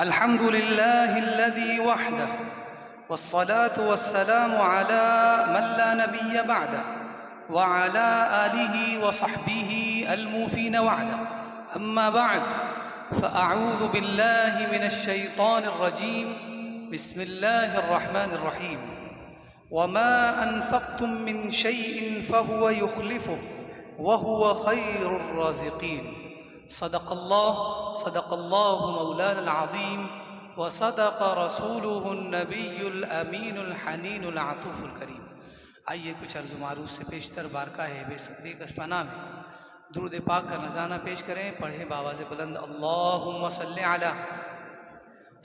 الحمد لله الذي وحده والصلاة والسلام على من لا نبي بعده وعلى آله وصحبه الموفين وعده. أما بعد فأعوذ بالله من الشيطان الرجيم. بسم الله الرحمن الرحيم. وما أنفقتم من شيء فهو يخلفه وهو خير الرازقين. صدق اللہ مولانا العظیم وصدق رسولہ النبی الامین الحنین العطوف الکریم. آئیے کچھ عرض و معروف سے پیشتر بارگاہ بے کس پناہ میں درود پاک کا نذرانہ پیش کریں. پڑھیں بآواز بلند اللہم صلی علی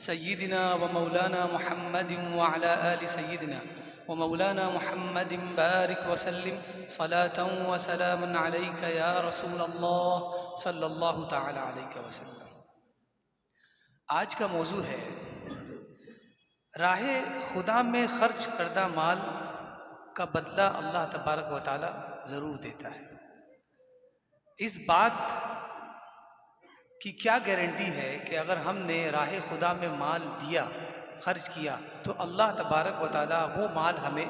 سیدنا و مولانا محمد وعلی آل سیدنا و مولانا محمد بارک وسلم صلاۃ و سلاما علیک یا رسول اللہ صلی اللہ تعالی علیہ وسلم. آج کا موضوع ہے راہ خدا میں خرچ کردہ مال کا بدلہ اللہ تبارک و تعالی ضرور دیتا ہے. اس بات کی کیا گارنٹی ہے کہ اگر ہم نے راہ خدا میں مال دیا، خرچ کیا، تو اللہ تبارک و تعالی وہ مال ہمیں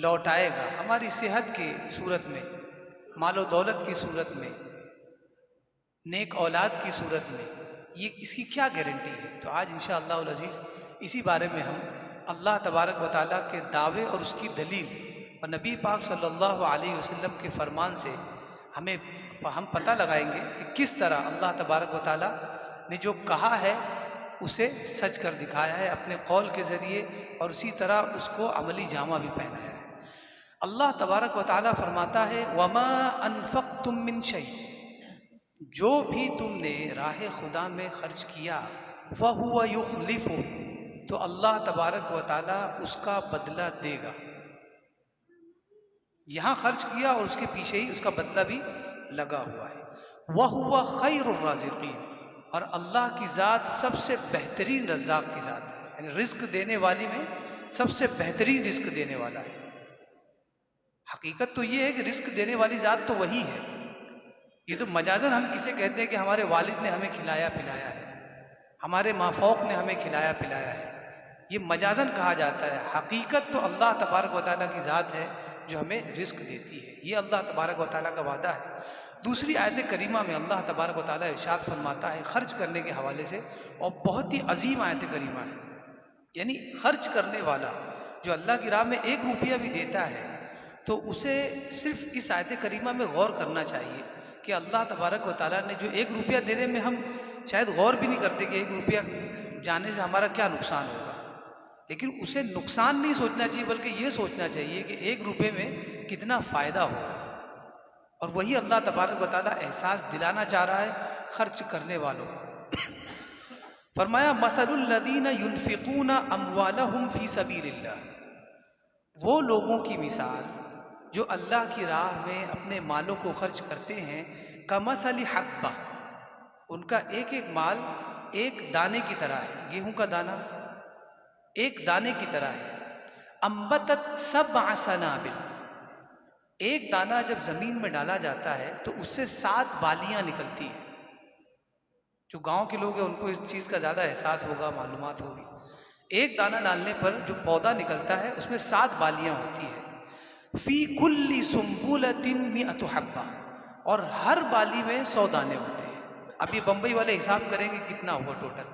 لوٹائے گا ہماری صحت کی صورت میں، مال و دولت کی صورت میں، نیک اولاد کی صورت میں. یہ اس کی کیا گارنٹی ہے؟ تو آج انشاءاللہ العزیز اسی بارے میں ہم اللہ تبارک و تعالیٰ کے دعوے اور اس کی دلیل اور نبی پاک صلی اللہ علیہ وسلم کے فرمان سے ہم پتہ لگائیں گے کہ کس طرح اللہ تبارک و تعالیٰ نے جو کہا ہے اسے سچ کر دکھایا ہے اپنے قول کے ذریعے، اور اسی طرح اس کو عملی جامہ بھی پہنا ہے. اللہ تبارک و تعالیٰ فرماتا ہے وما انفقتم من شیء، جو بھی تم نے راہ خدا میں خرچ کیا فَهُوَ يُخْلِفُ، تو اللہ تبارک و تعالیٰ اس کا بدلہ دے گا. یہاں خرچ کیا اور اس کے پیچھے ہی اس کا بدلہ بھی لگا ہوا ہے. وَهُوَ خَيْرُ الرَّازِقِينَ، اور اللہ کی ذات سب سے بہترین رزاق کی ذات ہے، یعنی رزق دینے والی میں سب سے بہترین رزق دینے والا ہے. حقیقت تو یہ ہے کہ رزق دینے والی ذات تو وہی ہے. یہ تو مجازن ہم کسے کہتے ہیں کہ ہمارے والد نے ہمیں کھلایا پلایا ہے، ہمارے مافوق نے ہمیں کھلایا پلایا ہے، یہ مجازن کہا جاتا ہے. حقیقت تو اللہ تبارک و تعالیٰ کی ذات ہے جو ہمیں رزق دیتی ہے. یہ اللہ تبارک و تعالیٰ کا وعدہ ہے. دوسری آیت کریمہ میں اللہ تبارک و تعالیٰ ارشاد فرماتا ہے خرچ کرنے کے حوالے سے، اور بہت ہی عظیم آیت کریمہ ہے. یعنی خرچ کرنے والا جو اللہ کی راہ میں 1 روپیہ بھی دیتا ہے تو اسے صرف اس آیت کریمہ میں غور کرنا چاہیے کہ اللہ تبارک و تعالیٰ نے جو 1 روپیہ دینے میں ہم شاید غور بھی نہیں کرتے کہ 1 روپیہ جانے سے ہمارا کیا نقصان ہوگا، لیکن اسے نقصان نہیں سوچنا چاہیے بلکہ یہ سوچنا چاہیے کہ 1 روپے میں کتنا فائدہ ہوگا. اور وہی اللہ تبارک و تعالیٰ احساس دلانا چاہ رہا ہے خرچ کرنے والوں کو. فرمایا مثل الذین ينفقون اموالهم فی سبیل اللہ، وہ لوگوں کی مثال جو اللہ کی راہ میں اپنے مالوں کو خرچ کرتے ہیں، کمثل حبہ، ان کا ایک ایک مال ایک دانے کی طرح ہے، گیہوں کا دانہ ایک دانے کی طرح ہے. انبتت 7 سنابل، ایک دانہ جب زمین میں ڈالا جاتا ہے تو اس سے 7 بالیاں نکلتی ہیں. جو گاؤں کے لوگ ہیں ان کو اس چیز کا زیادہ احساس ہوگا، معلومات ہوگی. ایک دانہ ڈالنے پر جو پودا نکلتا ہے اس میں 7 بالیاں ہوتی ہیں. فی کل سنبلۃ 100 حبہ، اور ہر بالی میں 100 دانے ہوتے ہیں. اب یہ بمبئی والے حساب کریں گے کتنا ہوا ٹوٹل.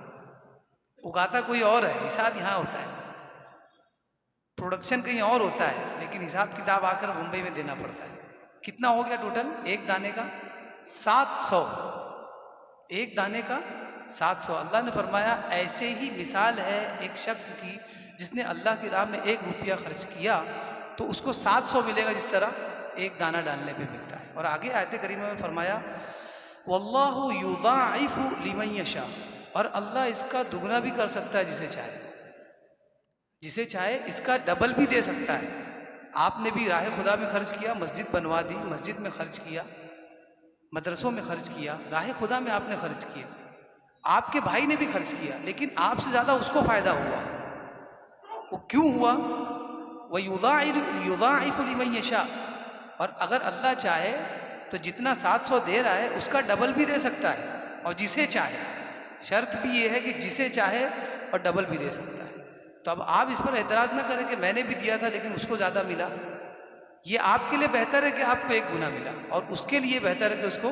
اگاتا کوئی اور ہے، حساب یہاں ہوتا ہے، پروڈکشن کہیں اور ہوتا ہے، لیکن حساب کتاب آ کر ممبئی میں دینا پڑتا ہے. کتنا ہو گیا ٹوٹل ایک دانے کا؟ 700. ایک دانے کا 700. اللہ نے فرمایا ایسے ہی مثال ہے ایک شخص کی جس نے اللہ کی راہ میں 1 روپیہ خرچ کیا تو اس کو 700 ملے گا جس طرح ایک دانہ ڈالنے پہ ملتا ہے. اور آگے آیت کریمہ میں فرمایا واللہ یضاعف لمن یشاء، اور اللہ اس کا دگنا بھی کر سکتا ہے جسے چاہے، جسے چاہے اس کا ڈبل بھی دے سکتا ہے. آپ نے بھی راہ خدا میں خرچ کیا، مسجد بنوا دی، مسجد میں خرچ کیا، مدرسوں میں خرچ کیا، راہ خدا میں آپ نے خرچ کیا، آپ کے بھائی نے بھی خرچ کیا، لیکن آپ سے زیادہ اس کو فائدہ ہوا. وہ کیوں ہوا؟ وَيُضَاعِفُ لِمَن يَشَاءُ، اور اگر اللہ چاہے تو جتنا 700 دے رہا ہے اس کا ڈبل بھی دے سکتا ہے، اور جسے چاہے. شرط بھی یہ ہے کہ جسے چاہے اور ڈبل بھی دے سکتا ہے. تو اب آپ اس پر اعتراض نہ کریں کہ میں نے بھی دیا تھا لیکن اس کو زیادہ ملا. یہ آپ کے لیے بہتر ہے کہ آپ کو 1 گنا ملا، اور اس کے لیے بہتر ہے کہ اس کو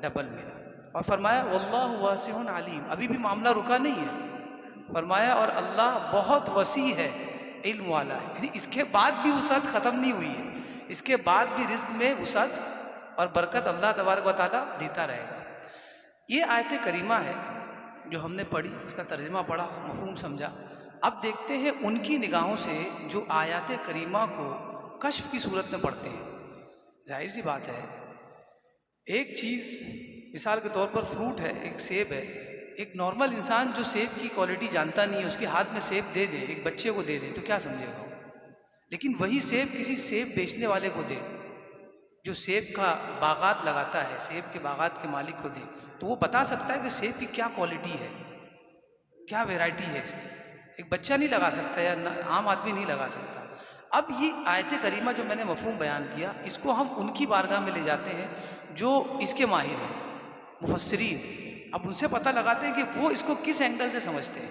ڈبل ملا. اور فرمایا واللہ واسع علیم. ابھی بھی معاملہ رکا نہیں ہے. فرمایا اور اللہ بہت وسیع ہے، علم والا ہے. یعنی اس کے بعد بھی وسعت ختم نہیں ہوئی ہے. اس کے بعد بھی رزق میں وسعت اور برکت اللہ تبارک و تعالیٰ دیتا رہے گا. یہ آیت کریمہ ہے جو ہم نے پڑھی، اس کا ترجمہ پڑھا، مفہوم سمجھا. اب دیکھتے ہیں ان کی نگاہوں سے جو آیات کریمہ کو کشف کی صورت میں پڑھتے ہیں. ظاہر سی بات ہے، ایک چیز مثال کے طور پر فروٹ ہے، ایک سیب ہے. ایک نارمل انسان جو سیب کی کوالٹی جانتا نہیں ہے، اس کے ہاتھ میں سیب دے دے، ایک بچے کو دے دے تو کیا سمجھے گا؟ لیکن وہی سیب کسی سیب بیچنے والے کو دے، جو سیب کا باغات لگاتا ہے، سیب کے باغات کے مالک کو دے، تو وہ بتا سکتا ہے کہ سیب کی کیا کوالٹی ہے، کیا ویرائٹی ہے اس کی. ایک بچہ نہیں لگا سکتا یا عام آدمی نہیں لگا سکتا. اب یہ آیت کریمہ جو میں نے مفہوم بیان کیا، اس کو ہم ان کی بارگاہ میں لے جاتے ہیں جو اس کے ماہر ہیں، مفسرین. اب ان سے پتہ لگاتے ہیں کہ وہ اس کو کس اینگل سے سمجھتے ہیں.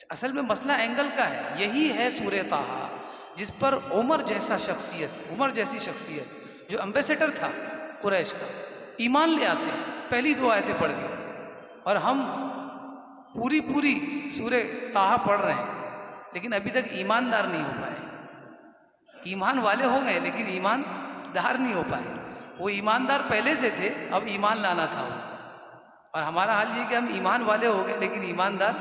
اصل میں مسئلہ اینگل کا ہے. یہی ہے سورہ طٰہٰ، جس پر عمر جیسا شخصیت، عمر جیسی شخصیت جو امبیسڈر تھا قریش کا، ایمان لے آتے ہیں پہلی 2 آیتیں پڑھ کے. اور ہم پوری سورہ طٰہٰ پڑھ رہے ہیں لیکن ابھی تک ایماندار نہیں ہو پائے. ایمان والے ہو گئے لیکن ایماندار نہیں ہو پائے. وہ ایماندار پہلے سے تھے، اب ایمان لانا تھا ان کو. اور ہمارا حال یہ کہ ہم ایمان والے ہو گئے لیکن ایماندار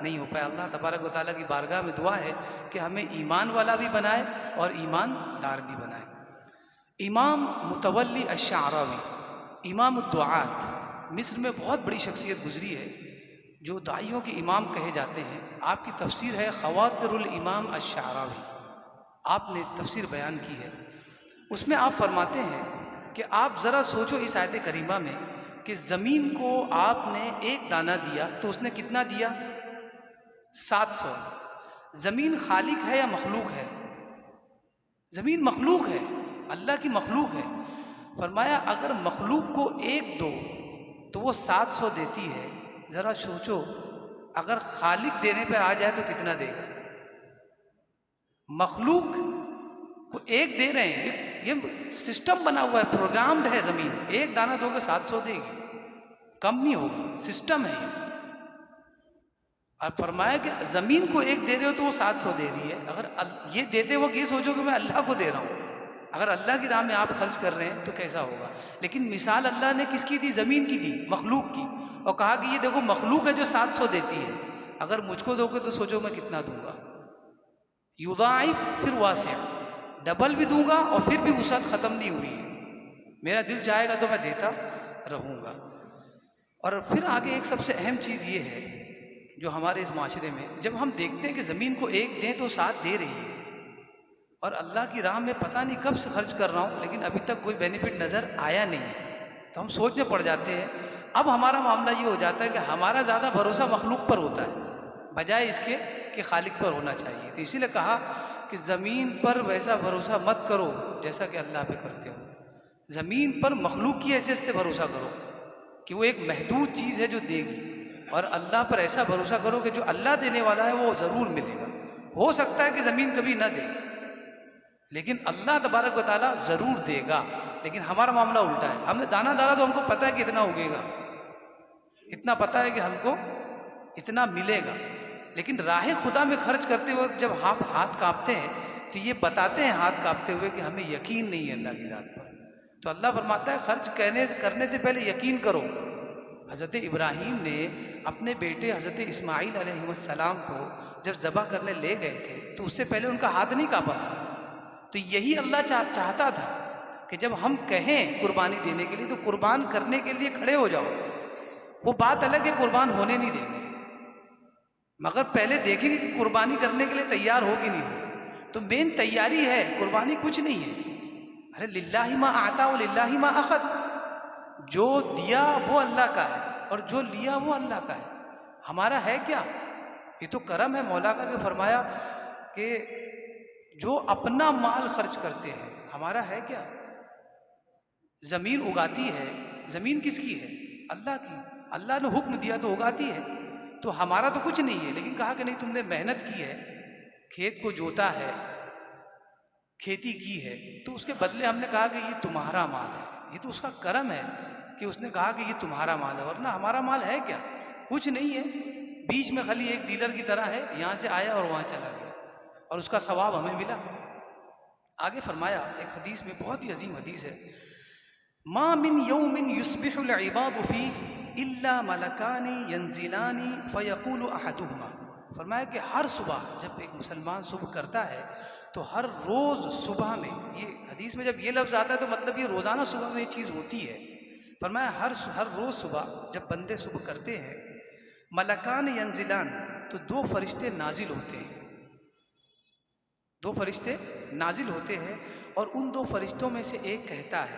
نہیں ہو پائے. اللہ تبارک و تعالیٰ کی بارگاہ میں دعا ہے کہ ہمیں ایمان والا بھی بنائے اور ایماندار بھی بنائے. امام متولی الشعراوی، امام الدعات، مصر میں بہت بڑی شخصیت گزری ہے جو داعیوں کے امام کہے جاتے ہیں. آپ کی تفسیر ہے خواطر الامام الشعراوی، آپ نے تفسیر بیان کی ہے. اس میں آپ فرماتے ہیں کہ آپ ذرا سوچو اس آیت کریمہ میں کہ زمین کو آپ نے 1 دانہ دیا تو اس نے کتنا دیا؟ 700. زمین خالق ہے یا مخلوق ہے؟ زمین مخلوق ہے، اللہ کی مخلوق ہے. فرمایا اگر مخلوق کو 1 دو تو وہ 700 دیتی ہے. ذرا سوچو اگر خالق دینے پر آ جائے تو کتنا دے گا؟ مخلوق کو 1 دے رہے ہیں، یہ سسٹم بنا ہوا ہے، پروگرامڈ ہے. زمین 1 دانہ دو گے 700 دے گی، کم نہیں ہوگا، سسٹم ہے. اور فرمایا کہ زمین کو 1 دے رہے ہو تو وہ 700 دے رہی ہے. اگر یہ دیتے وقت یہ سوچو کہ میں اللہ کو دے رہا ہوں، اگر اللہ کی راہ میں آپ خرچ کر رہے ہیں تو کیسا ہوگا؟ لیکن مثال اللہ نے کس کی دی؟ زمین کی دی، مخلوق کی. اور کہا کہ یہ دیکھو مخلوق ہے جو 700 دیتی ہے، اگر مجھ کو دو گے تو سوچو میں کتنا دوں گا. یضاعف پھر واسع، ڈبل بھی دوں گا اور پھر بھی وسعت ختم نہیں ہوئی ہے. میرا دل چاہے گا تو میں دیتا رہوں گا. اور پھر آگے ایک سب سے اہم چیز یہ ہے جو ہمارے اس معاشرے میں جب ہم دیکھتے ہیں کہ زمین کو 1 دیں تو 7 دے رہی ہے، اور اللہ کی راہ میں پتہ نہیں کب سے خرچ کر رہا ہوں لیکن ابھی تک کوئی بینیفٹ نظر آیا نہیں ہے، تو ہم سوچ میں پڑ جاتے ہیں. اب ہمارا معاملہ یہ ہو جاتا ہے کہ ہمارا زیادہ بھروسہ مخلوق پر ہوتا ہے بجائے اس کے کہ خالق پر ہونا چاہیے. تو اسی لیے کہا کہ زمین پر ویسا بھروسہ مت کرو جیسا کہ اللہ پہ کرتے ہو. زمین پر مخلوق کی حیثیت سے بھروسہ کرو کہ وہ ایک محدود چیز ہے جو دے گی، اور اللہ پر ایسا بھروسہ کرو کہ جو اللہ دینے والا ہے وہ ضرور ملے گا. ہو سکتا ہے کہ زمین کبھی نہ دے لیکن اللہ تبارک و تعالیٰ ضرور دے گا. لیکن ہمارا معاملہ الٹا ہے. ہم نے دانہ ڈالا تو ہم کو پتہ ہے کہ اتنا اگے گا، اتنا پتہ ہے کہ ہم کو اتنا ملے گا. لیکن راہ خدا میں خرچ کرتے وقت جب ہاتھ کانپتے ہیں تو یہ بتاتے ہیں ہاتھ کانپتے ہوئے کہ ہمیں یقین نہیں ہے اللہ کی ذات پر. تو اللہ فرماتا ہے خرچ کرنے سے پہلے یقین کرو. حضرت ابراہیم نے اپنے بیٹے حضرت اسماعیل علیہ السلام کو جب ذبح کرنے لے گئے تھے تو اس سے پہلے ان کا ہاتھ نہیں کانپا تھا. تو یہی اللہ چاہتا تھا کہ جب ہم کہیں قربانی دینے کے لیے تو قربان کرنے کے لیے کھڑے ہو جاؤ. وہ بات الگ ہے قربان ہونے نہیں دیں گے، مگر پہلے دیکھیں گے کہ قربانی کرنے کے لیے تیار ہو کہ نہیں ہو. تو مین تیاری ہے، قربانی کچھ نہیں ہے. ارے للہ ما آتا و للہ ما اخذ، جو دیا وہ اللہ کا ہے اور جو لیا وہ اللہ کا ہے. ہمارا ہے کیا؟ یہ تو کرم ہے مولا کا کہ فرمایا کہ جو اپنا مال خرچ کرتے ہیں. ہمارا ہے کیا؟ زمین اگاتی ہے، زمین کس کی ہے؟ اللہ کی. اللہ نے حکم دیا تو اگاتی ہے، تو ہمارا تو کچھ نہیں ہے، لیکن کہا کہ نہیں، تم نے محنت کی ہے، کھیت کو جوتا ہے، کھیتی کی ہے، تو اس کے بدلے ہم نے کہا کہ یہ تمہارا مال ہے، یہ تو اس کا کرم ہے کہ اس نے کہا کہ یہ تمہارا مال ہے، ورنہ ہمارا مال ہے کیا؟ کچھ نہیں ہے، بیچ میں خالی ایک ڈیلر کی طرح ہے، یہاں سے آیا اور وہاں چلا گیا، اور اس کا ثواب ہمیں ملا۔ آگے فرمایا ایک حدیث میں، بہت ہی عظیم حدیث ہے، ما من یوم یصبح العباد فیہ الا ملکان ینزلان فیقول احدہما، فرمایا کہ ہر صبح جب ایک مسلمان صبح کرتا ہے تو ہر روز صبح میں، یہ حدیث میں جب یہ لفظ آتا ہے تو مطلب یہ روزانہ صبح میں یہ چیز ہوتی ہے، فرمایا ہر روز صبح جب بندے صبح کرتے ہیں، ملکان ینزلان، تو دو فرشتے نازل ہوتے ہیں، دو فرشتے نازل ہوتے ہیں، اور ان دو فرشتوں میں سے ایک کہتا ہے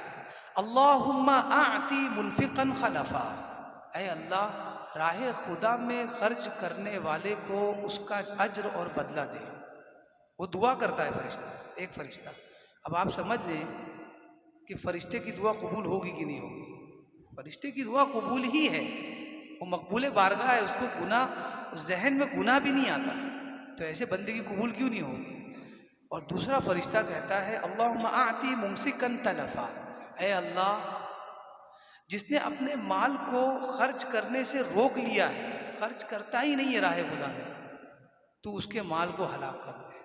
اللہم اعطی منفقا خلفا، اے اللہ راہ خدا میں خرچ کرنے والے کو اس کا اجر اور بدلہ دے۔ وہ دعا کرتا ہے فرشتہ، ایک فرشتہ۔ اب آپ سمجھ لیں کہ فرشتے کی دعا قبول ہوگی کہ نہیں ہوگی؟ فرشتے کی دعا قبول ہی ہے، وہ مقبول بارگاہ ہے، اس کو گناہ، ذہن میں گناہ بھی نہیں آتا، تو ایسے بندے کی قبول کیوں نہیں ہوگی؟ اور دوسرا فرشتہ کہتا ہے اللہم اعطی ممسکا تلفا، اے اللہ جس نے اپنے مال کو خرچ کرنے سے روک لیا ہے، خرچ کرتا ہی نہیں ہے راہ خدا میں، تو اس کے مال کو ہلاک کر دے۔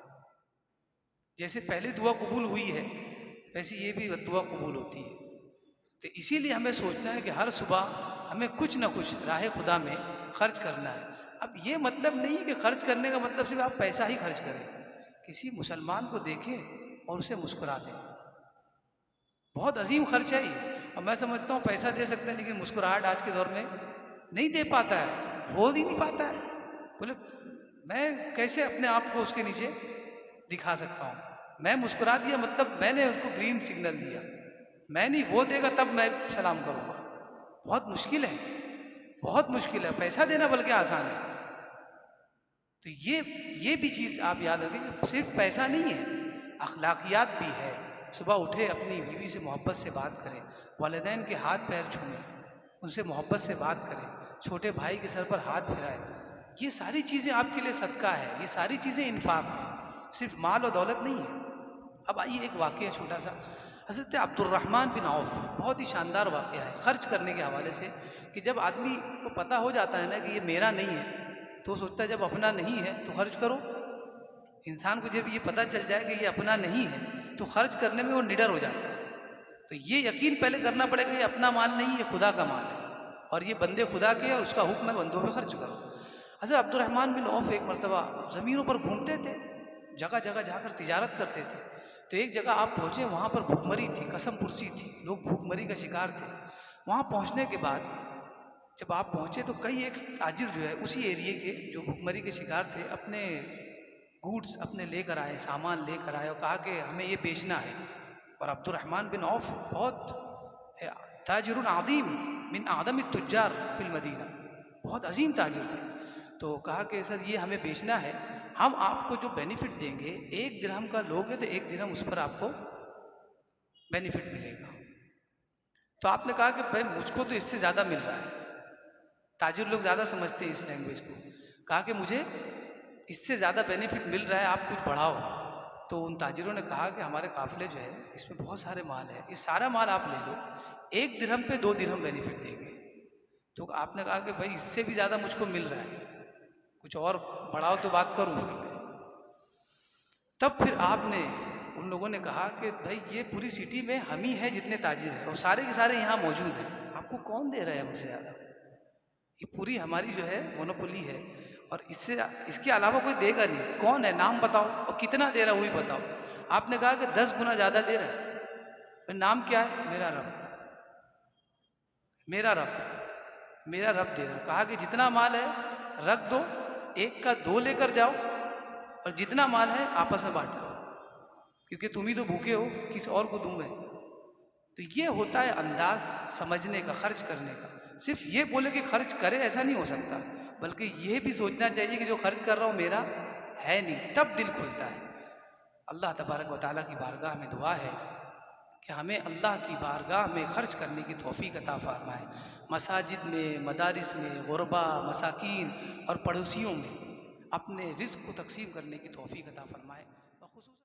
جیسے پہلے دعا قبول ہوئی ہے ویسے یہ بھی دعا قبول ہوتی ہے، تو اسی لیے ہمیں سوچنا ہے کہ ہر صبح ہمیں کچھ نہ کچھ راہ خدا میں خرچ کرنا ہے۔ اب یہ مطلب نہیں ہے کہ خرچ کرنے کا مطلب صرف آپ پیسہ ہی خرچ کریں، کسی مسلمان کو دیکھیں اور اسے مسکرا دیں، بہت عظیم خرچ ہے یہ۔ اور میں سمجھتا ہوں پیسہ دے سکتے ہیں لیکن مسکراہٹ آج کے دور میں نہیں دے پاتا ہے، ہو ہی نہیں پاتا ہے۔ بولے میں کیسے اپنے آپ کو اس کے نیچے دکھا سکتا ہوں؟ میں مسکرا دیا مطلب میں نے اس کو گرین سگنل دیا، میں نہیں، وہ دے گا تب میں سلام کروں گا۔ بہت مشکل ہے، بہت مشکل ہے، پیسہ دینا بلکہ آسان ہے۔ تو یہ بھی چیز آپ یاد رکھیں کہ صرف پیسہ نہیں ہے، اخلاقیات بھی ہے۔ صبح اٹھے اپنی بیوی سے محبت سے بات کریں، والدین کے ہاتھ پیر چھوئیں، ان سے محبت سے بات کریں، چھوٹے بھائی کے سر پر ہاتھ پھیرائیں، یہ ساری چیزیں آپ کے لیے صدقہ ہے، یہ ساری چیزیں انفاق ہیں، صرف مال و دولت نہیں ہے۔ اب آئیے ایک واقعہ چھوٹا سا، حضرت عبد الرحمن بن عوف، بہت ہی شاندار واقعہ ہے خرچ کرنے کے حوالے سے، کہ جب آدمی کو پتہ ہو جاتا ہے نا کہ یہ میرا نہیں ہے تو سوچتا ہے جب اپنا نہیں ہے تو خرچ کرو۔ انسان کو جب یہ پتہ چل جائے کہ یہ اپنا نہیں ہے تو خرچ کرنے میں وہ نڈر ہو جاتا ہے۔ تو یہ یقین پہلے کرنا پڑے گا یہ اپنا مال نہیں، یہ خدا کا مال ہے، اور یہ بندے خدا کے، اور اس کا حکم ہے بندوں پہ خرچ کرو۔ حضرت عبد الرحمن بن عوف ایک مرتبہ زمینوں پر گھومتے تھے، جگہ جگہ جا کر تجارت کرتے تھے، تو ایک جگہ آپ پہنچے، وہاں پر بھوک مری تھی، قسم پرسی تھی، لوگ بھوک مری کا شکار تھے۔ وہاں پہنچنے کے بعد جب آپ پہنچے تو کئی ایک تاجر جو ہے اسی ایریے کے جو بھوک مری کے شکار تھے، اپنے گوڈس اپنے لے کر آئے، سامان لے کر آئے، اور کہا کہ ہمیں یہ بیچنا ہے۔ اور عبد الرحمن بن عوف بہت تاجر عظیم، من اعظم التجار فی المدینہ، بہت عظیم تاجر تھے، تو کہا کہ سر یہ ہمیں بیچنا ہے، ہم آپ کو جو بینیفٹ دیں گے، 1 درہم کا لوگے تو 1 درہم اس پر آپ کو بینیفٹ ملے گا۔ تو آپ نے کہا کہ بھائی مجھ کو تو اس سے زیادہ مل رہا ہے، تاجر لوگ زیادہ سمجھتے ہیں اس لینگویج کو، کہا کہ مجھے اس سے زیادہ بینیفٹ مل رہا ہے، آپ کچھ بڑھاؤ۔ تو ان تاجروں نے کہا کہ ہمارے قافلے جو ہے اس میں بہت سارے مال ہے، یہ سارا مال آپ لے لو، 1 درہم پہ 2 درہم بینیفٹ دیں گے۔ تو آپ نے کہا کہ بھائی اس سے بھی زیادہ مجھ کو مل رہا ہے، کچھ اور بڑھاؤ تو بات کروں پھر میں۔ تب پھر آپ نے ان لوگوں نے کہا کہ بھائی یہ پوری سٹی میں ہم ہی ہیں جتنے تاجر ہیں، اور سارے کے سارے یہاں موجود ہیں، آپ کو کون دے رہا ہے مجھ سے زیادہ؟ یہ پوری ہماری جو ہے مونوپولی ہے، اور اس کے علاوہ کوئی دے گا نہیں، کون ہے نام بتاؤ، اور کتنا دے رہا ہے وہی بتاؤ۔ آپ نے کہا کہ 10 گنا زیادہ دے رہا ہے۔ نام کیا ہے؟ میرا رب، میرا رب، میرا رب دے رہا ہے۔ کہا کہ جتنا مال ہے رکھ دو، 1 کا 2 لے کر جاؤ، اور جتنا مال ہے آپس میں بانٹ لو، کیونکہ تم ہی تو بھوکے ہو، کس اور کو دوں میں؟ تو یہ ہوتا ہے انداز سمجھنے کا، خرچ کرنے کا۔ صرف یہ بولے کہ خرچ کرے ایسا نہیں ہو سکتا، بلکہ یہ بھی سوچنا چاہیے کہ جو خرچ کر رہا ہوں میرا ہے نہیں، تب دل کھلتا ہے۔ اللہ تبارک و تعالیٰ کی بارگاہ میں دعا ہے کہ ہمیں اللہ کی بارگاہ میں خرچ کرنے کی توفیق عطا فرمائے، مساجد میں، مدارس میں، غربا، مساکین اور پڑوسیوں میں اپنے رزق کو تقسیم کرنے کی توفیق عطا فرمائے، بخصوص